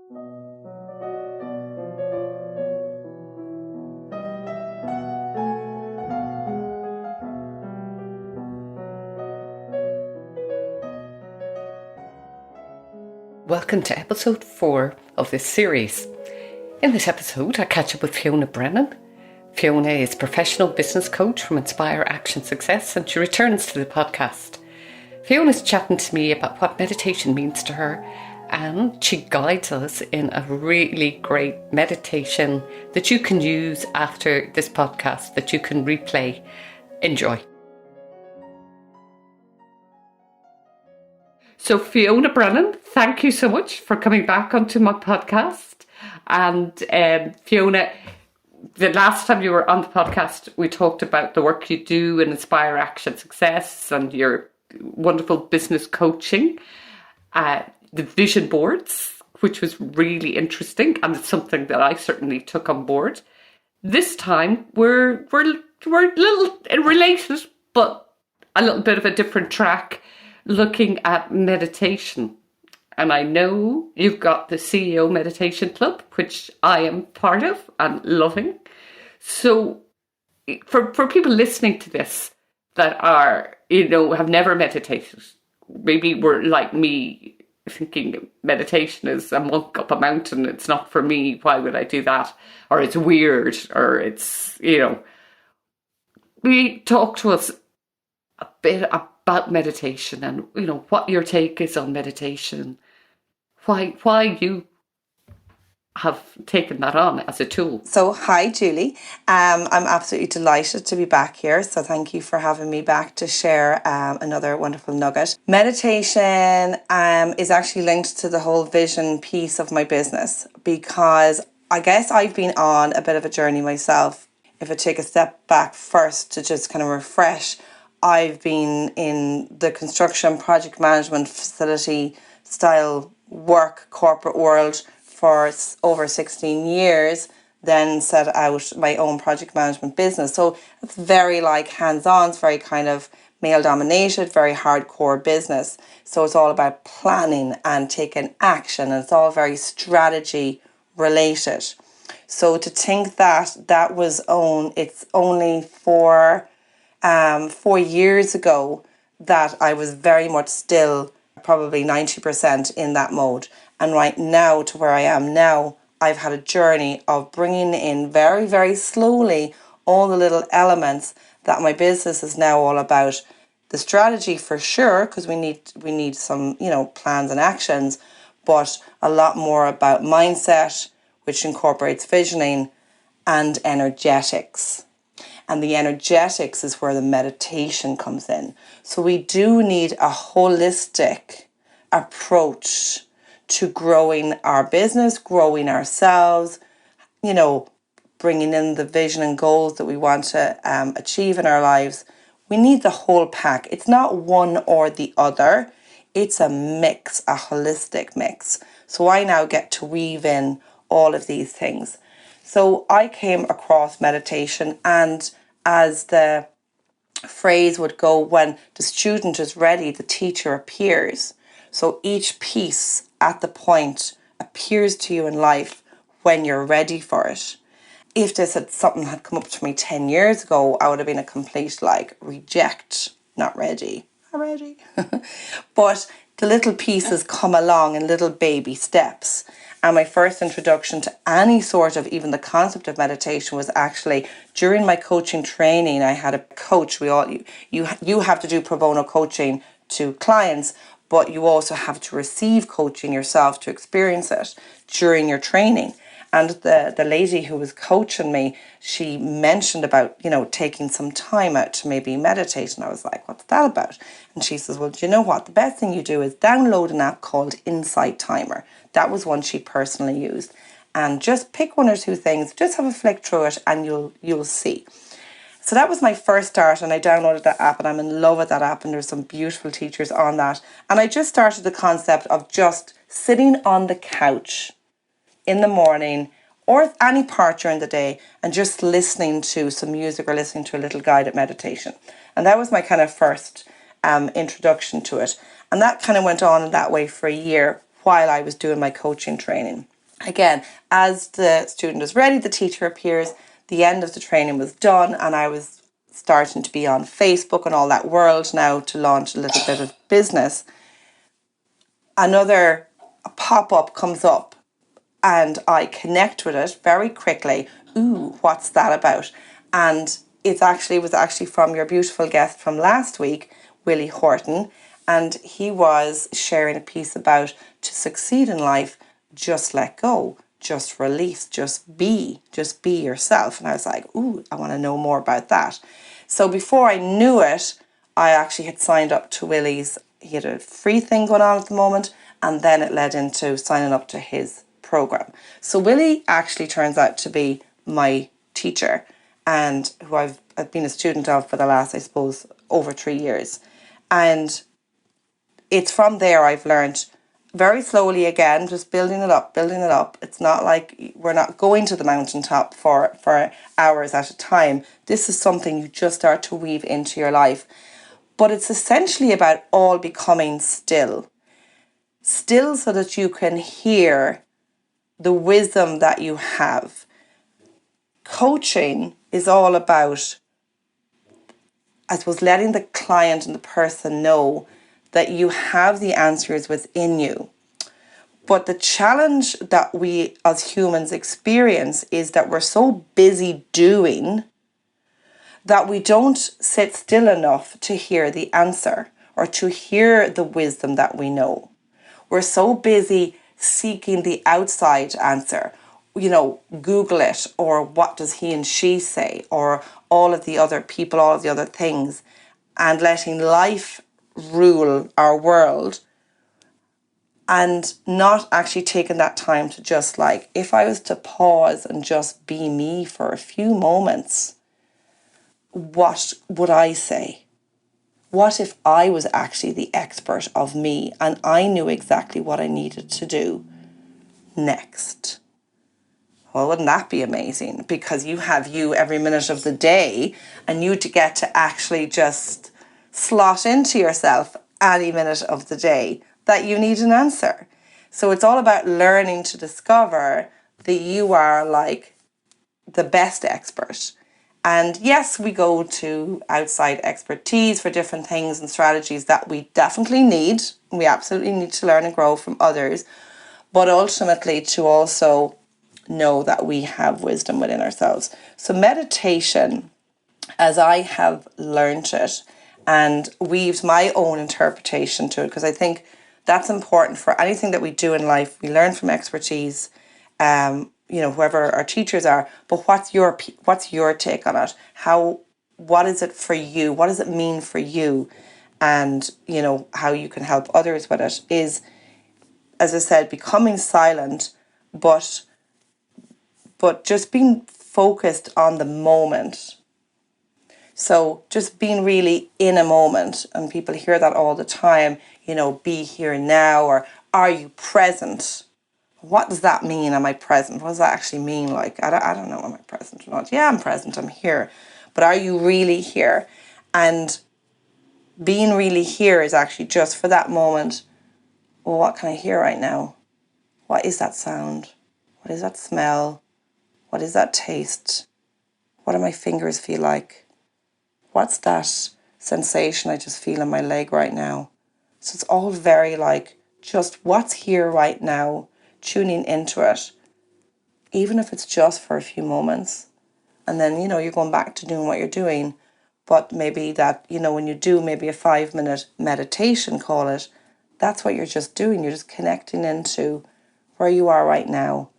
Welcome to episode 4 of this series. In this episode, I catch up with Fiona Brennan. Fiona is professional business coach from Inspire Action Success, and she returns to the podcast. Fiona's chatting to me about what meditation means to her, and she guides us in a really great meditation that you can use after this podcast, that you can replay. Enjoy. So Fiona Brennan, thank you so much for coming back onto my podcast. And Fiona, the last time you were on the podcast, we talked about the work you do in Inspire Action Success and your wonderful business coaching, the vision boards, which was really interesting, and it's something that I certainly took on board. This time we're a little related, but a little bit of a different track, looking at meditation. And I know you've got the CEO Meditation Club, which I am part of and loving. So for people listening to this that are, have never meditated, maybe were like me thinking meditation is a monk up a mountain, it's not for me, why would I do that? Or it's weird, or it's, we talk to us a bit about meditation and, what your take is on meditation, why you have taken that on as a tool. So, hi, Julie. I'm absolutely delighted to be back here. So thank you for having me back to share another wonderful nugget. Meditation is actually linked to the whole vision piece of my business, because I guess I've been on a bit of a journey myself. If I take a step back first to just kind of refresh, I've been in the construction, project management, facility style work, corporate world for over 16 years, then set out my own project management business. So it's very hands-on, it's very kind of male dominated, very hardcore business. So it's all about planning and taking action, and it's all very strategy related. So to think that was it's only 4 years ago that I was very much still probably 90% in that mode. And right now, to where I am now, I've had a journey of bringing in very, very slowly all the little elements that my business is now all about. The strategy for sure, because we need some, plans and actions, but a lot more about mindset, which incorporates visioning, and energetics. And the energetics is where the meditation comes in. So we do need a holistic approach to growing our business, growing ourselves, bringing in the vision and goals that we want to achieve in our lives. We need the whole pack. It's not one or the other. It's a mix, a holistic mix. So I now get to weave in all of these things. So I came across meditation, and as the phrase would go, when the student is ready, the teacher appears. So each piece at the point appears to you in life when you're ready for it. If something had come up to me 10 years ago, I would have been a complete reject, not ready. Not ready. But the little pieces come along in little baby steps. And my first introduction to any sort of even the concept of meditation was actually during my coaching training. I had a coach. You have to do pro bono coaching to clients, but you also have to receive coaching yourself to experience it during your training. And the lady who was coaching me, she mentioned about, taking some time out to maybe meditate. And I was like, what's that about? And she says, well, do you know what? The best thing you do is download an app called Insight Timer. That was one she personally used. And just pick 1 or 2 things, just have a flick through it, and you'll see. So that was my first start, and I downloaded that app, and I'm in love with that app, and there's some beautiful teachers on that. And I just started the concept of just sitting on the couch in the morning or any part during the day and just listening to some music or listening to a little guided meditation. And that was my kind of first introduction to it. And that kind of went on in that way for a year while I was doing my coaching training. Again, as the student is ready, the teacher appears, the end of the training was done, and I was starting to be on Facebook and all that world now to launch a little bit of business. Another pop-up comes up and I connect with it very quickly. Ooh, what's that about? And it was actually from your beautiful guest from last week, Willie Horton, and he was sharing a piece about to succeed in life, just let go, just release, just be yourself. And I was like, ooh, I want to know more about that. So before I knew it, I actually had signed up to Willie's. He had a free thing going on at the moment, and then it led into signing up to his program. So Willie actually turns out to be my teacher, and who I've been a student of for the last, I suppose, over 3 years. And it's from there I've learned very slowly, again, just building it up. It's not like we're not going to the mountaintop for hours at a time. This is something you just start to weave into your life. But it's essentially about all becoming still. Still so that you can hear the wisdom that you have. Coaching is all about, I suppose, letting the client and the person know that you have the answers within you. But the challenge that we as humans experience is that we're so busy doing that we don't sit still enough to hear the answer or to hear the wisdom that we know. We're so busy seeking the outside answer. Google it, or what does he and she say, or all of the other people, all of the other things, and letting life rule our world, and not actually taking that time to just if I was to pause and just be me for a few moments, what would I say? What if I was actually the expert of me and I knew exactly what I needed to do next? Well, wouldn't that be amazing? Because you have you every minute of the day, and you to get to actually just slot into yourself any minute of the day that you need an answer. So it's all about learning to discover that you are the best expert. And yes, we go to outside expertise for different things and strategies that we definitely need. We absolutely need to learn and grow from others. But ultimately to also know that we have wisdom within ourselves. So meditation, as I have learned it and weaved my own interpretation to it, because I think that's important for anything that we do in life. We learn from expertise, whoever our teachers are. But what's your take on it? What is it for you? What does it mean for you? And how you can help others with it is, as I said, becoming silent, but just being focused on the moment. So just being really in a moment, and people hear that all the time, be here now, or are you present? What does that mean? Am I present? What does that actually mean? I don't know, am I present or not? Yeah, I'm present, I'm here. But are you really here? And being really here is actually just for that moment. Well, what can I hear right now? What is that sound? What is that smell? What is that taste? What do my fingers feel like? What's that sensation I just feel in my leg right now? So it's all very just what's here right now, tuning into it, even if it's just for a few moments. And then, you're going back to doing what you're doing. But maybe that, when you do maybe a 5-minute meditation, call it, that's what you're just doing. You're just connecting into where you are right now.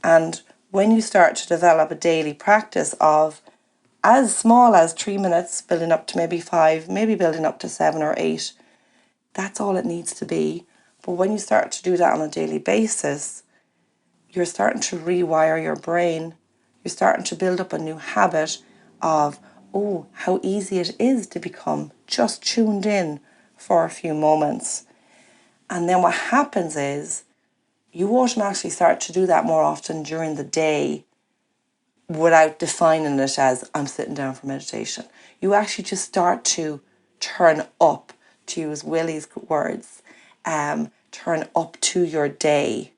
And when you start to develop a daily practice of as small as 3 minutes, building up to maybe 5, maybe building up to 7 or 8, that's all it needs to be. But when you start to do that on a daily basis, you're starting to rewire your brain. You're starting to build up a new habit of, oh, how easy it is to become just tuned in for a few moments. And then what happens is you automatically start to do that more often during the day without defining it as I'm sitting down for meditation. You actually just start to turn up, to use Willie's words, turn up to your day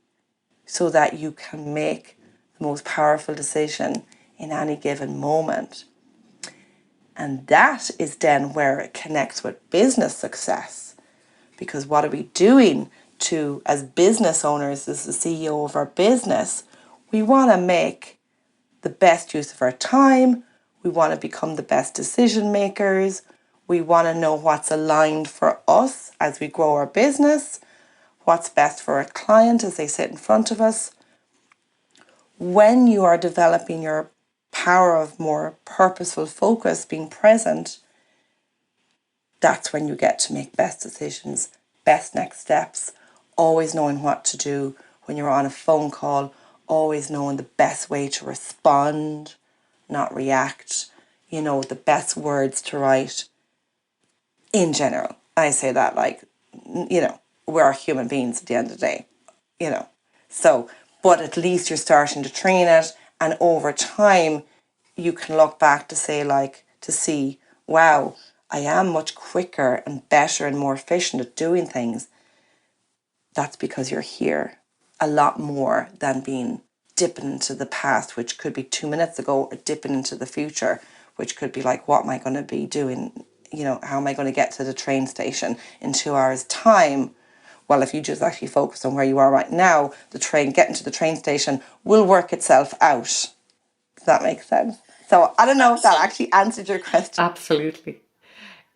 so that you can make the most powerful decision in any given moment. And that is then where it connects with business success. Because what are we doing to, as business owners, as the CEO of our business, we want to make the best use of our time. We want to become the best decision makers. We want to know what's aligned for us as we grow our business, what's best for our client as they sit in front of us. When you are developing your power of more purposeful focus, being present, that's when you get to make best decisions, best next steps, always knowing what to do when you're on a phone call, always knowing the best way to respond, not react, the best words to write. In general, I say that we're human beings at the end of the day, So, but at least you're starting to train it, and over time, you can look back to say, to see, wow, I am much quicker and better and more efficient at doing things. That's because you're here a lot more than being dipping into the past, which could be 2 minutes ago, or dipping into the future, which could be like, what am I going to be doing? How am I going to get to the train station in 2 hours' time? Well, if you just actually focus on where you are right now, getting to the train station will work itself out. Does that make sense? So I don't know if that actually answered your question. Absolutely.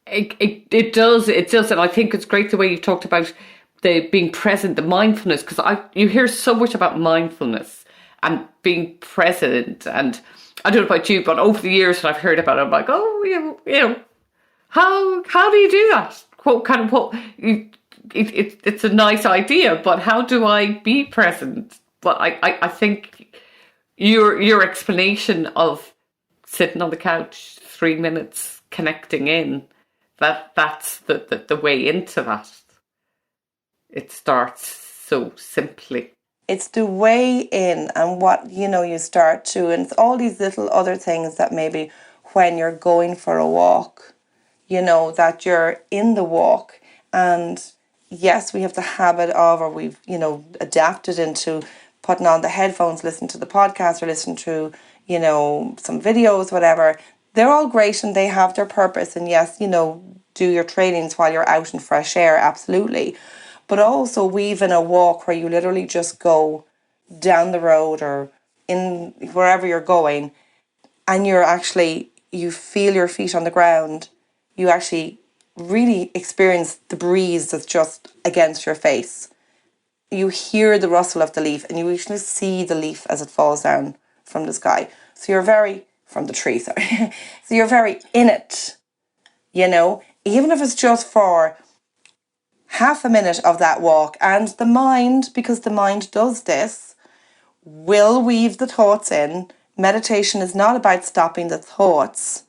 It does. It does. And I think it's great the way you talked about the being present, the mindfulness, because you hear so much about mindfulness and being present. And I don't know about you, but over the years that I've heard about it, I'm like, how do you do that? It's a nice idea, but how do I be present? But I think your explanation of sitting on the couch 3 minutes, connecting in, that's the way into that. It starts so simply. It's the way in, and what, you start to, and it's all these little other things that maybe when you're going for a walk, that you're in the walk. And yes, we have the habit of, or we've, adapted into putting on the headphones, listen to the podcast, or listen to, some videos, whatever. They're all great and they have their purpose. And yes, do your trainings while you're out in fresh air, absolutely. But also weave in a walk where you literally just go down the road or in wherever you're going, and you feel your feet on the ground. You actually really experience the breeze that's just against your face. You hear the rustle of the leaf, and you actually see the leaf as it falls down from the sky. So from the tree, sorry. So you're very in it, even if it's just for half a minute of that walk. And the mind, because the mind does this, will weave the thoughts in. Meditation is not about stopping the thoughts,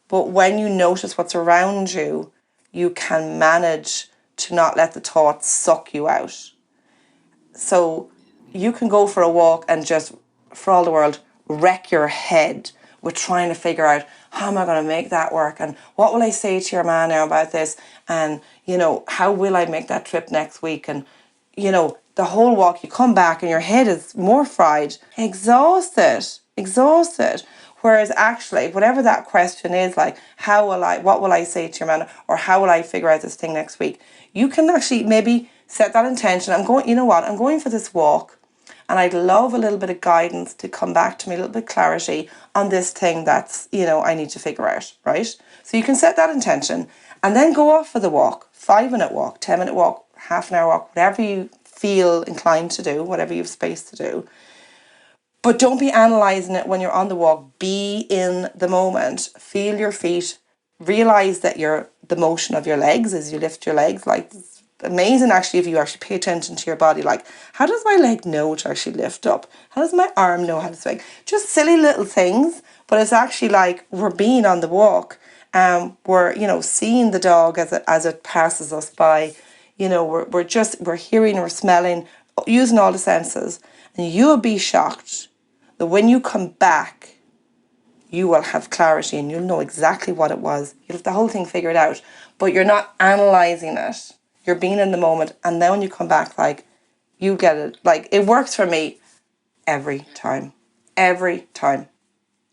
but when you notice what's around you, you can manage to not let the thoughts suck you out. So you can go for a walk and just, for all the world, wreck your head with trying to figure out, how am I going to make that work? And what will I say to your man now about this? And, how will I make that trip next week? And, the whole walk, you come back and your head is more fried, exhausted. Whereas actually, whatever that question is, like, what will I say to your man? Or how will I figure out this thing next week? You can actually maybe set that intention. I'm going for this walk, and I'd love a little bit of guidance to come back to me, a little bit of clarity on this thing that's, I need to figure out, right? So you can set that intention and then go off for the walk, 5-minute walk, 10-minute walk, half an hour walk, whatever you feel inclined to do, whatever you have space to do. But don't be analysing it when you're on the walk. Be in the moment. Feel your feet. Realise that the motion of your legs as you lift your legs. Like, it's amazing actually if you actually pay attention to your body. Like, how does my leg know to actually lift up? How does my arm know how to swing? Just silly little things. But it's actually like we're being on the walk. We're, seeing the dog as it passes us by. We're hearing, we're smelling, using all the senses. And you'll be shocked that when you come back, you will have clarity and you'll know exactly what it was. You'll have the whole thing figured out, but you're not analysing it. You're being in the moment. And then when you come back, like, You get it. Like, it works for me every time. Every time.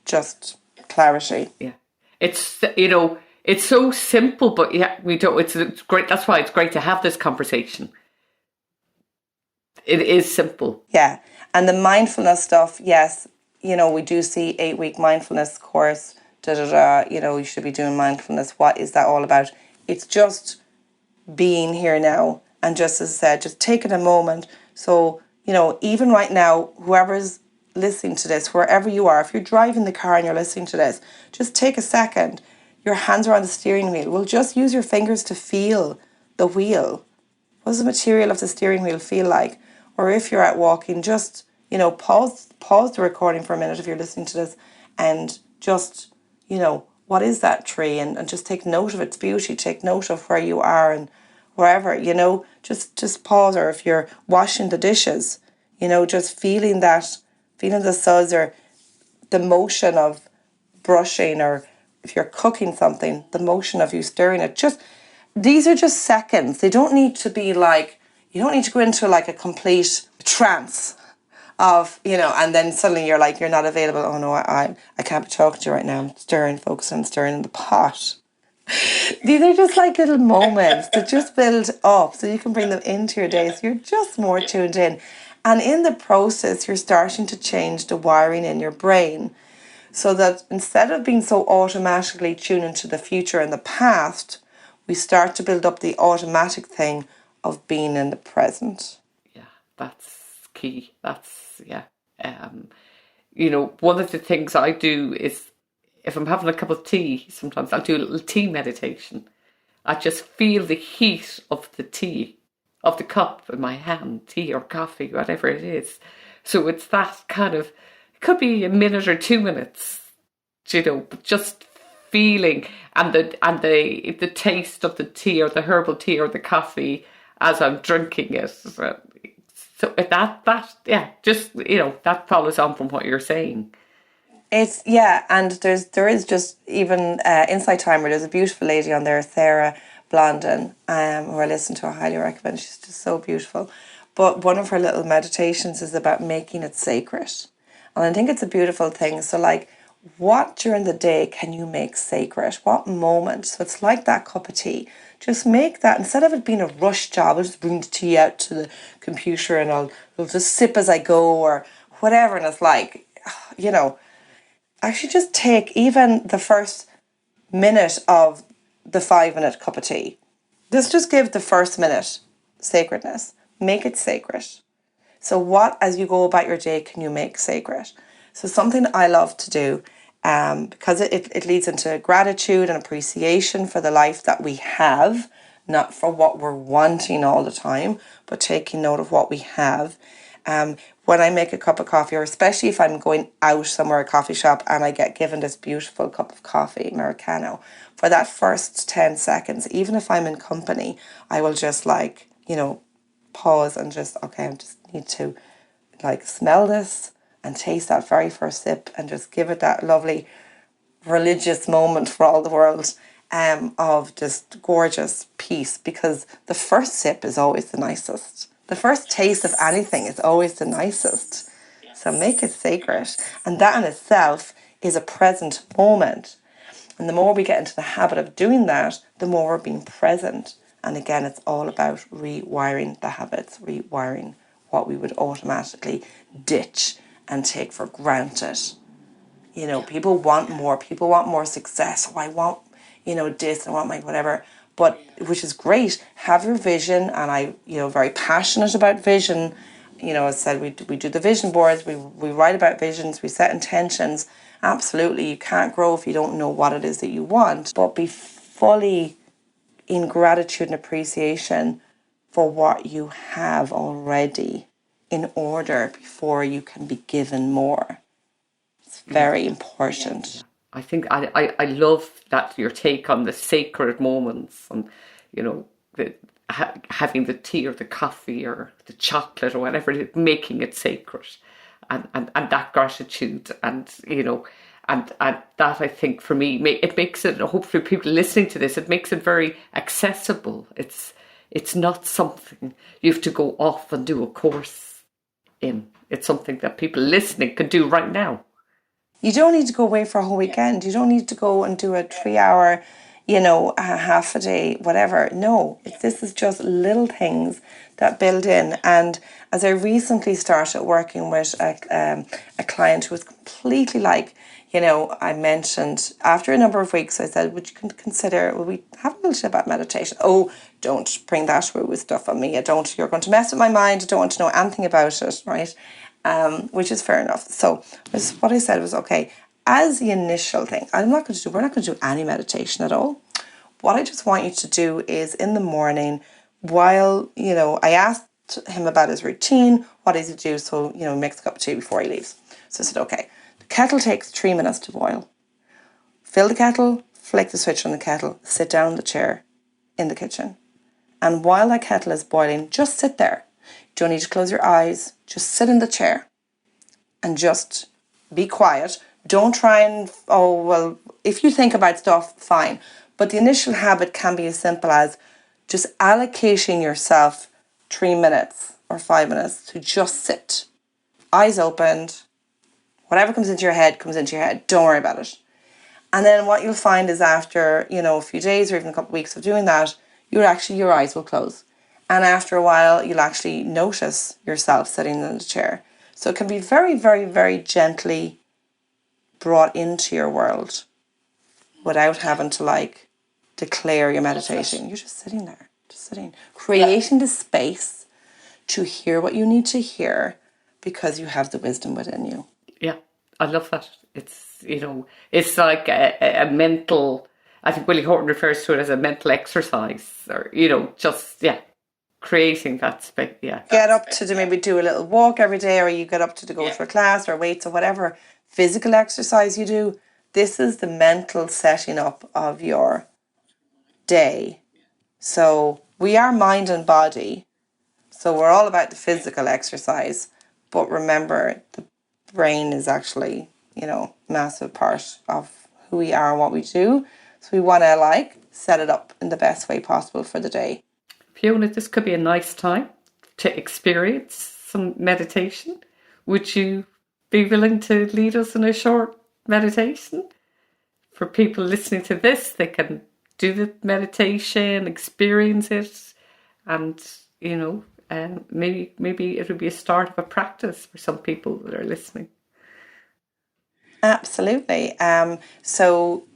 Just clarity. Yeah. It's, it's so simple, but yeah, it's great. That's why it's great to have this conversation. It is simple. Yeah. And the mindfulness stuff, yes, we do see 8-week mindfulness course, you should be doing mindfulness. What is that all about? It's just being here now. And just as I said, just taking a moment. So, even right now, whoever's listening to this, wherever you are, if you're driving the car and you're listening to this, just take a second. Your hands are on the steering wheel. Well, just use your fingers to feel the wheel. What does the material of the steering wheel feel like? Or if you're out walking, just, pause the recording for a minute if you're listening to this, and just, what is that tree? And just take note of its beauty, take note of where you are and wherever, just pause. Or if you're washing the dishes, just feeling the suds or the motion of brushing, or if you're cooking something, the motion of you stirring it. These are just seconds. They don't need to be like, you don't need to go into like a complete trance of, and then suddenly you're like, you're not available. Oh no, I can't be talking to you right now. I'm focusing on stirring in the pot. These are just like little moments that just build up so you can bring them into your day. So you're just more tuned in. And in the process, you're starting to change the wiring in your brain so that instead of being so automatically tuned into the future and the past, we start to build up the automatic thing of being in the present. Yeah, that's key. One of the things I do is if I'm having a cup of tea, sometimes I'll do a little tea meditation. I just feel the heat of the tea, of the cup in my hand, tea or coffee, whatever it is. So it's that kind of, it could be a minute or 2 minutes, but just feeling and the taste of the tea or the herbal tea or the coffee as I'm drinking it. So that follows on from what you're saying. And there is just even Insight Timer. There's a beautiful lady on there, Sarah Blondin, who I listen to. I highly recommend. She's just so beautiful. But one of her little meditations is about making it sacred, and I think it's a beautiful thing. So, like, what during the day can you make sacred? What moment? So it's like that cup of tea. Just make that, instead of it being a rush job, I'll just bring the tea out to the computer and I'll just sip as I go or whatever. And it's like, actually just take even the first minute of the 5-minute cup of tea. Just give the first minute sacredness. Make it sacred. So what, as you go about your day, can you make sacred? So something I love to do, because it leads into gratitude and appreciation for the life that we have, not for what we're wanting all the time, but taking note of what we have. When I make a cup of coffee, or especially if I'm going out somewhere, a coffee shop, and I get given this beautiful cup of coffee, Americano, for that first 10 seconds, even if I'm in company, I will just pause and just, okay, I just need to smell this and taste that very first sip and just give it that lovely religious moment for all the world of just gorgeous peace, because the first sip is always the nicest. The first taste of anything is always the nicest. So make it sacred. And that in itself is a present moment. And the more we get into the habit of doing that, the more we're being present. And again, it's all about rewiring the habits, rewiring what we would automatically ditch and take for granted. People want more. People want more success. Oh, I want, this, I want my whatever. But, which is great, have your vision, and I, very passionate about vision. As I said, we do the vision boards, we write about visions, we set intentions. Absolutely, you can't grow if you don't know what it is that you want, but be fully in gratitude and appreciation for what you have already in order before you can be given more. It's very important. I think I love that your take on the sacred moments and, having the tea or the coffee or the chocolate or whatever it is, making it sacred and that gratitude and that I think for me, it makes it, hopefully people listening to this, it makes it very accessible. It's, It's not something you have to go off and do a course in. It's something that people listening can do right now. You don't need to go away for a whole weekend. You don't need to go and do a 3 hour, a half a day, whatever. No, this is just little things that build in. And as I recently started working with a client who was completely like, I mentioned after a number of weeks, I said, would you consider, will we have a little bit about meditation? Oh, don't bring that with stuff on me. You're going to mess with my mind. I don't want to know anything about it, right? Which is fair enough. So what I said was, okay, as the initial thing, we're not going to do any meditation at all. What I just want you to do is in the morning, while, I asked him about his routine, what does he do? So, makes a cup of tea before he leaves. So I said, okay, the kettle takes 3 minutes to boil. Fill the kettle, flick the switch on the kettle, sit down in the chair in the kitchen. And while that kettle is boiling, just sit there. You don't need to close your eyes. Just sit in the chair and just be quiet. Don't try and, if you think about stuff, fine. But the initial habit can be as simple as just allocating yourself 3 minutes or 5 minutes to just sit. Eyes opened. Whatever comes into your head comes into your head. Don't worry about it. And then what you'll find is after, a few days or even a couple of weeks of doing that, your eyes will close. And after a while, you'll actually notice yourself sitting in the chair. So it can be very, very, very gently brought into your world without having to declare your meditation. You're just sitting there, creating the space to hear what you need to hear because you have the wisdom within you. Yeah, I love that. It's like a mental, I think Willie Horton refers to it as a mental exercise, or, creating that space. Yeah. Get up to maybe do a little walk every day, or you get up to go to a class or weights or whatever physical exercise you do. This is the mental setting up of your day. So we are mind and body. So we're all about the physical exercise. But remember, the brain is actually, massive part of who we are and what we do. So we want to set it up in the best way possible for the day. Fiona, this could be a nice time to experience some meditation. Would you be willing to lead us in a short meditation? For people listening to this, they can do the meditation, experience it, and, maybe it'll be a start of a practice for some people that are listening. Absolutely. So,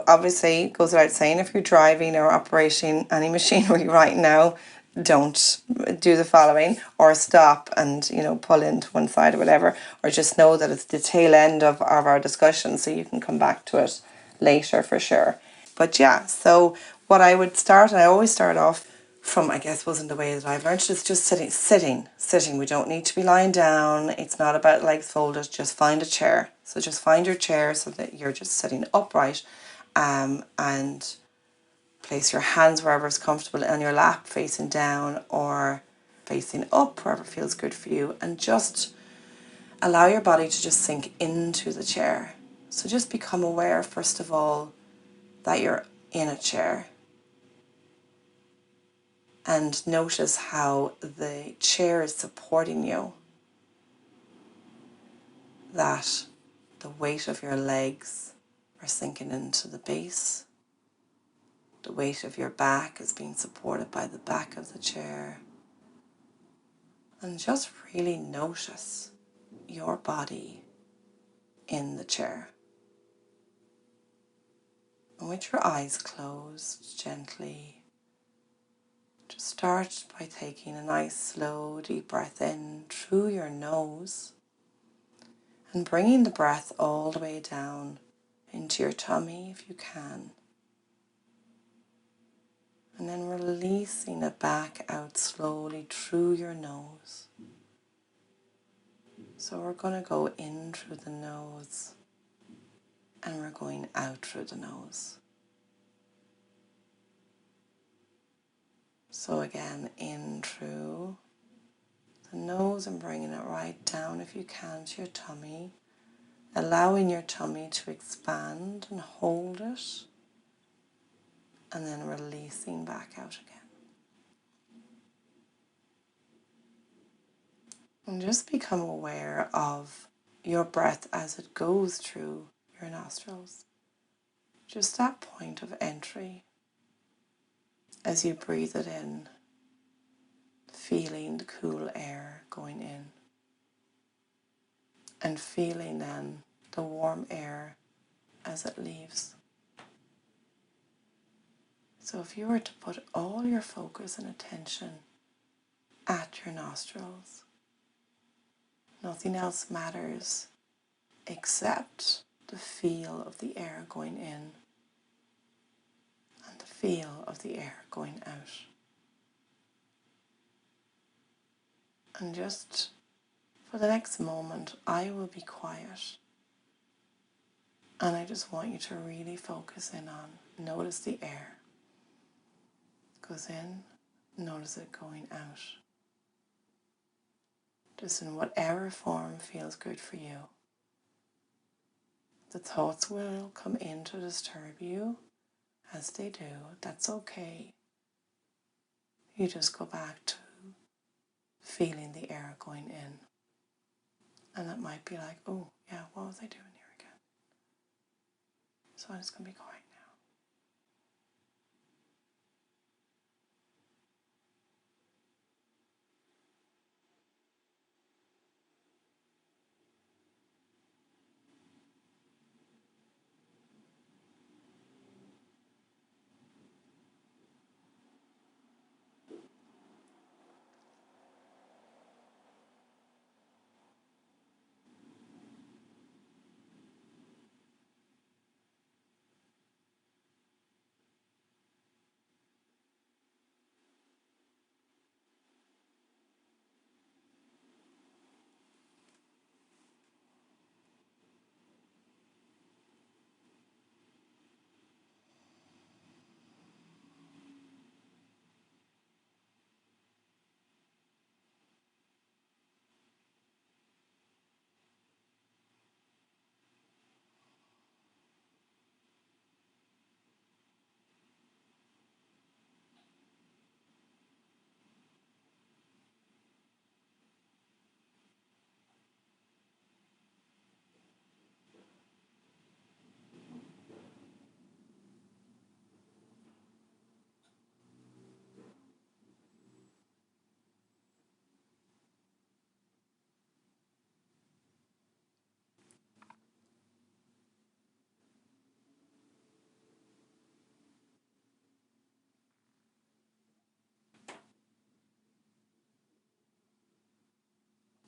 obviously it goes without saying, if you're driving or operating any machinery right now, don't do the following, or stop and, pull into one side or whatever, or just know that it's the tail end of our discussion, so you can come back to it later for sure. But yeah, so what I would start, and I always start off from, I guess, wasn't the way that I've learned, is just sitting. We don't need to be lying down. It's not about legs folded. Just find a chair. So just find your chair so that you're just sitting upright, and place your hands wherever is comfortable on your lap, facing down or facing up, wherever feels good for you, and just allow your body to just sink into the chair. So just become aware, first of all, that you're in a chair. And notice how the chair is supporting you. That the weight of your legs are sinking into the base. The weight of your back is being supported by the back of the chair. And just really notice your body in the chair. And with your eyes closed, gently, just start by taking a nice slow deep breath in through your nose and bringing the breath all the way down into your tummy if you can. And then releasing it back out slowly through your nose. So we're going to go in through the nose and we're going out through the nose. So again, in through the nose and bringing it right down if you can to your tummy, allowing your tummy to expand and hold it, and then releasing back out again. And just become aware of your breath as it goes through your nostrils. Just that point of entry as you breathe it in, feeling the cool air going in, and feeling then the warm air as it leaves. So if you were to put all your focus and attention at your nostrils, nothing else matters except the feel of the air going in and the feel of the air going out. And just for the next moment, I will be quiet. And I just want you to really focus in on, notice the air goes in, notice it going out. Just in whatever form feels good for you. The thoughts will come in to disturb you, as they do. That's okay. You just go back to feeling the air going in. And it might be like, oh, yeah, what was I doing here again? So I'm just going to be quiet now.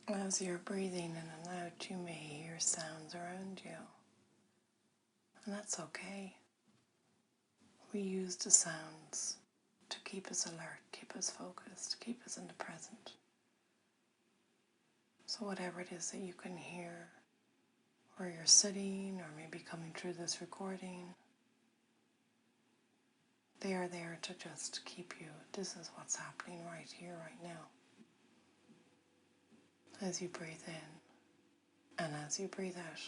As you're breathing in and out, you may hear sounds around you. And that's okay. We use the sounds to keep us alert, keep us focused, keep us in the present. So whatever it is that you can hear, where you're sitting or maybe coming through this recording, they are there to just keep you. This is what's happening right here, right now. As you breathe in and as you breathe out.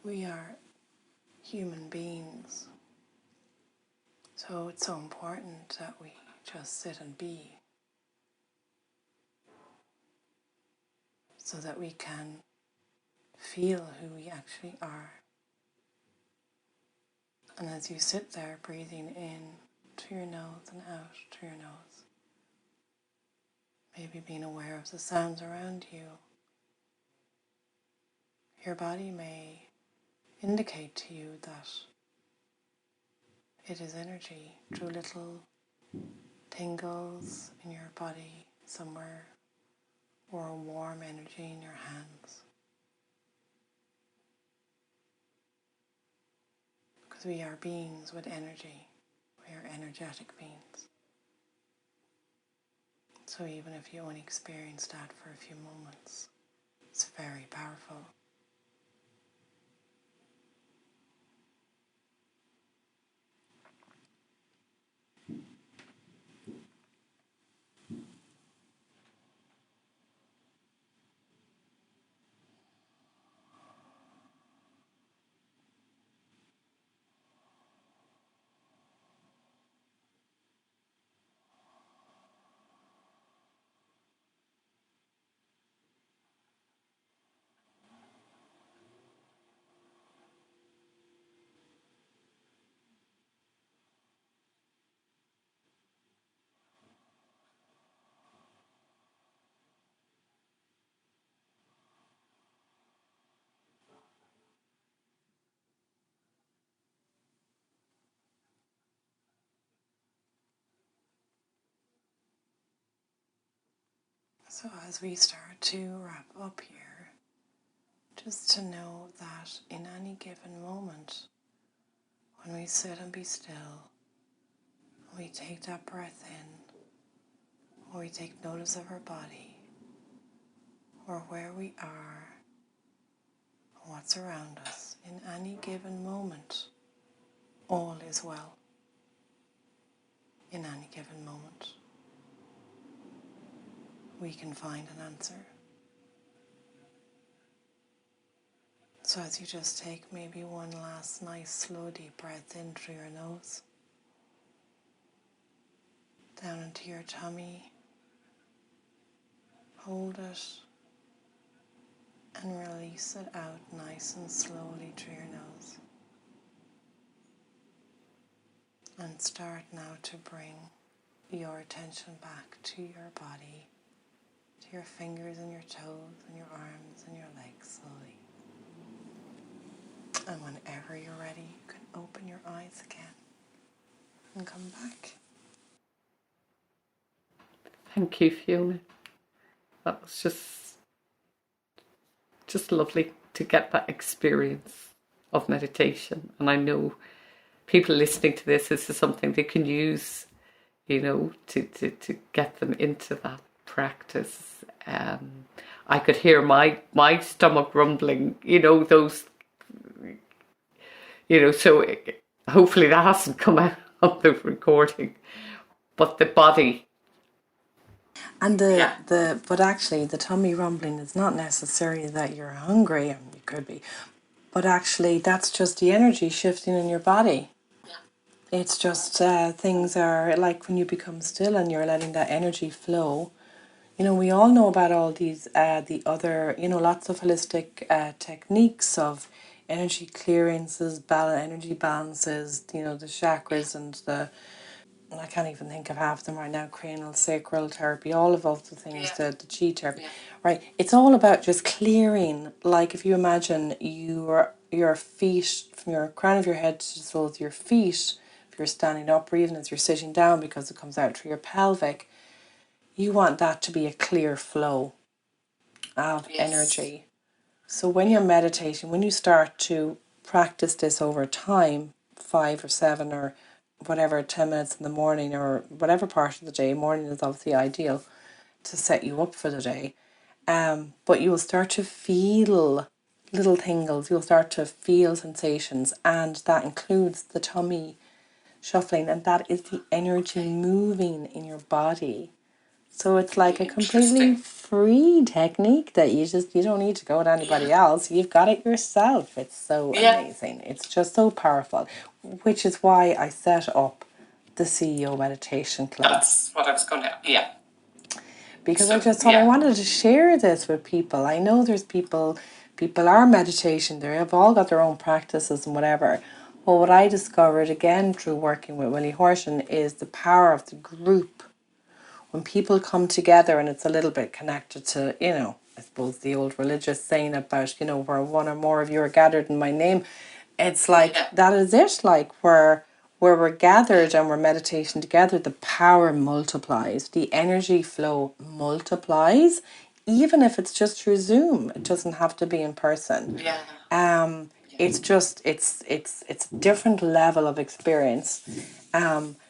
We are human beings, so it's so important that we just sit and be, so that we can feel who we actually are. And as you sit there breathing in through your nose and out through your nose, maybe being aware of the sounds around you, your body may indicate to you that it is energy through little tingles in your body somewhere, or a warm energy in your hands. Because we are beings with energy. We are energetic beings. So even if you only experience that for a few moments, it's very powerful. So as we start to wrap up here, just to know that in any given moment, when we sit and be still, we take that breath in, or we take notice of our body, or where we are, what's around us, in any given moment, all is well. In any given moment, we can find an answer. So as you just take maybe one last nice slow deep breath in through your nose, down into your tummy, hold it and release it out nice and slowly through your nose. And start now to bring your attention back to your body, to your fingers and your toes and your arms and your legs slowly. And whenever you're ready, you can open your eyes again and come back. Thank you, Fiona. That was just lovely to get that experience of meditation. And I know people listening to this is something they can use, to get them into that practice. I could hear my stomach rumbling, those, so hopefully that hasn't come out of the recording. But the body. And but actually the tummy rumbling is not necessarily that you're hungry, and you could be, but actually that's just the energy shifting in your body. It's just things are like when you become still and you're letting that energy flow. We all know about all these, the other, lots of holistic techniques of energy clearances, energy balances, the chakras and I can't even think of half of them right now, cranial, sacral therapy, all of those things, the chi therapy, right? It's all about just clearing, like if you imagine your feet, from your crown of your head to the soles of your feet, if you're standing up or even as you're sitting down because it comes out through your pelvic, you want that to be a clear flow of energy. So when you're meditating, when you start to practice this over time, 5 or 7 or whatever, 10 minutes in the morning or whatever part of the day, morning is obviously ideal to set you up for the day. But you will start to feel little tingles, you'll start to feel sensations, and that includes the tummy shuffling, and that is the energy moving in your body. So it's like a completely free technique that you don't need to go to anybody else. You've got it yourself. It's so amazing. It's just so powerful, which is why I set up the CEO Meditation Club. That's what I was going to, because I just thought I wanted to share this with people. I know there's people are meditation, they have all got their own practices and whatever. But what I discovered again through working with Willie Horton is the power of the group. When people come together, and it's a little bit connected to, I suppose the old religious saying about, where one or more of you are gathered in my name. It's like, that is it, like where we're gathered and we're meditating together, the power multiplies, the energy flow multiplies, even if it's just through Zoom. It doesn't have to be in person. It's just, it's a different level of experience.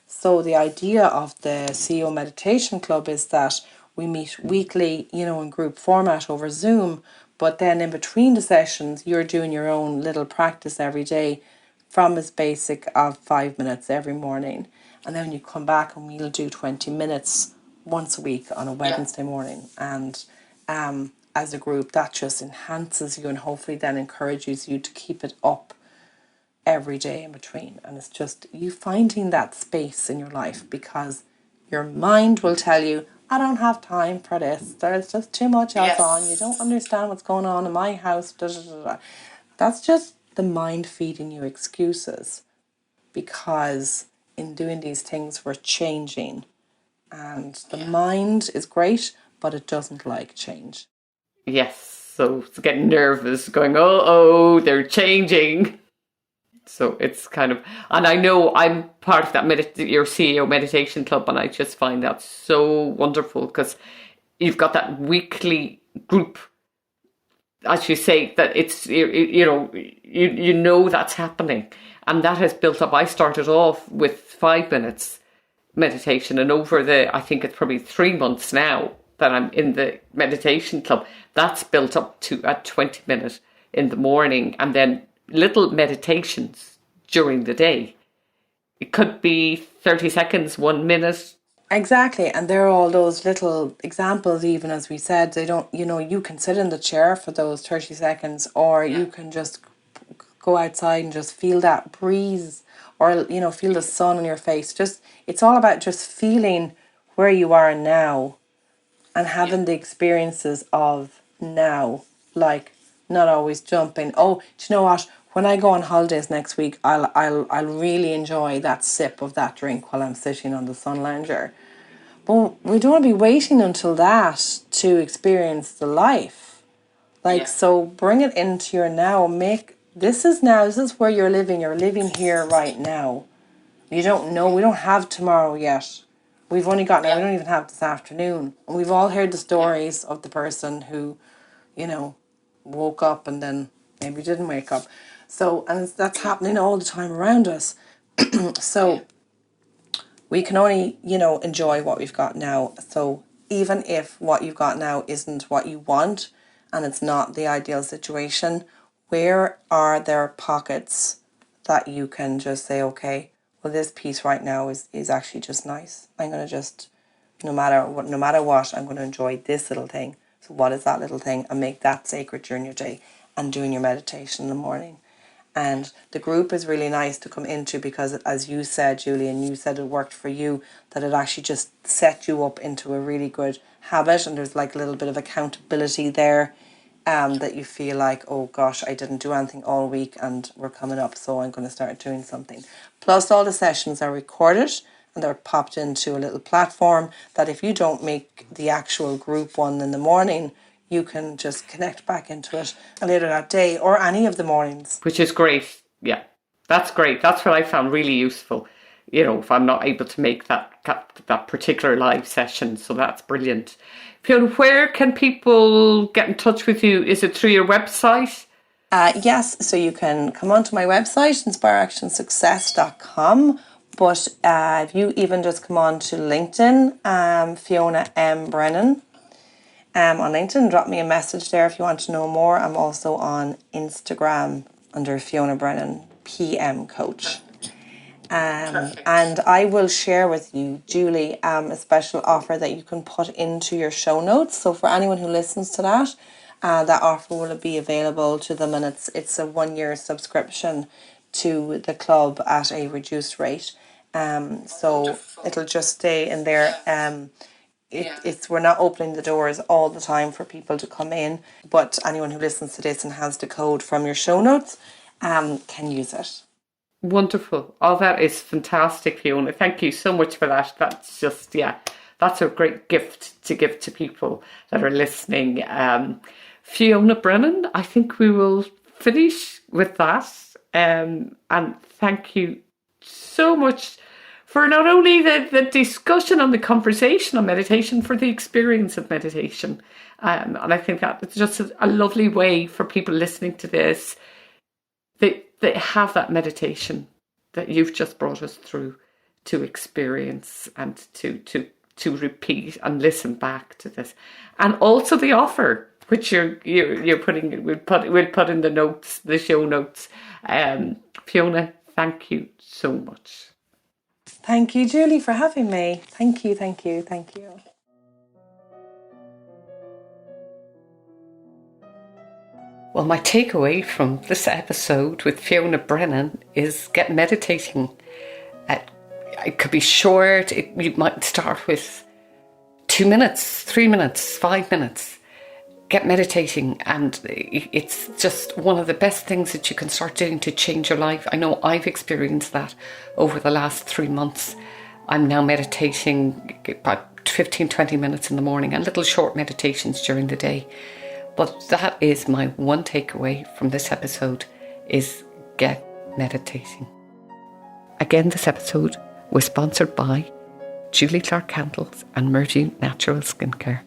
So the idea of the CEO Meditation Club is that we meet weekly, in group format over Zoom, but then in between the sessions, you're doing your own little practice every day from as basic of 5 minutes every morning. And then you come back and we'll do 20 minutes once a week on a Wednesday morning. And as a group, that just enhances you and hopefully then encourages you to keep it up every day in between. And it's just you finding that space in your life, because your mind will tell you, I don't have time for this, there's just too much else on, you don't understand what's going on in my house, da, da, da, da. That's just the mind feeding you excuses, because in doing these things we're changing, and the mind is great but it doesn't like change. Yes, so it's getting nervous, going, oh, they're changing. So it's kind of, and I know I'm part of that your CEO Meditation Club, and I just find that so wonderful, because you've got that weekly group, as you say, that it's, you know that's happening, and that has built up. I started off with 5 minutes meditation, and over I think it's probably 3 months now that I'm in the meditation club, that's built up to a 20-minute in the morning, and then little meditations during the day. It could be 30 seconds, 1 minute. Exactly, and there are all those little examples, even as we said, they don't, you can sit in the chair for those 30 seconds, or you can just go outside and just feel that breeze, or, feel the sun on your face. Just, it's all about just feeling where you are now and having the experiences of now, like not always jumping. Oh, do you know what? When I go on holidays next week, I'll really enjoy that sip of that drink while I'm sitting on the sun lounger. But we don't want to be waiting until that to experience the life. So bring it into your now. This is where you're living. You're living here right now. You don't know, we don't have tomorrow yet. We've only got now, we don't even have this afternoon. And we've all heard the stories of the person who, woke up and then maybe didn't wake up. So, and that's happening all the time around us. So we can only, enjoy what we've got now. So even if what you've got now isn't what you want and it's not the ideal situation, where are there pockets that you can just say, okay, well, this piece right now is actually just nice. I'm going to just, no matter what, I'm going to enjoy this little thing. So what is that little thing? And make that sacred during your day and doing your meditation in the morning. And the group is really nice to come into, because as you said, Julie, and you said it worked for you, that it actually just set you up into a really good habit, and there's like a little bit of accountability there, that you feel like, oh gosh, I didn't do anything all week and we're coming up, so I'm going to start doing something. Plus all the sessions are recorded and they're popped into a little platform that if you don't make the actual group one in the morning, you can just connect back into it later that day or any of the mornings. Which is great. Yeah, that's great. That's what I found really useful. If I'm not able to make that particular live session. So that's brilliant. Fiona, where can people get in touch with you? Is it through your website? Yes, so you can come onto my website, inspireactionsuccess.com. But if you even just come on to LinkedIn, Fiona M. Brennan, on LinkedIn, drop me a message there if you want to know more. I'm also on Instagram under Fiona Brennan, PM Coach. And I will share with you, Julie, a special offer that you can put into your show notes. So for anyone who listens to that, that offer will be available to them, and it's a 1 year subscription to the club at a reduced rate. So it'll just stay in there. It's we're not opening the doors all the time for people to come in, but anyone who listens to this and has the code from your show notes can use it. Wonderful. Oh, that is fantastic, Fiona. Thank you so much for that. That's just, that's a great gift to give to people that are listening. Fiona Brennan, I think we will finish with that. And thank you so much for not only the discussion and the conversation on meditation, for the experience of meditation. And I think that it's just a lovely way for people listening to this. They have that meditation that you've just brought us through to experience and to repeat and listen back to this. And also the offer, which you're putting, we'll put in the notes, the show notes. Fiona, thank you so much. Thank you, Julie, for having me. Thank you, thank you, thank you. Well, my takeaway from this episode with Fiona Brennan is get meditating. It could be short. You might start with 2 minutes, 3 minutes, 5 minutes. Get meditating, and it's just one of the best things that you can start doing to change your life. I know I've experienced that over the last 3 months. I'm now meditating about 15, 20 minutes in the morning and little short meditations during the day. But that is my one takeaway from this episode, is get meditating. Again, this episode was sponsored by Julie Clark Candles and Mergy Natural Skincare.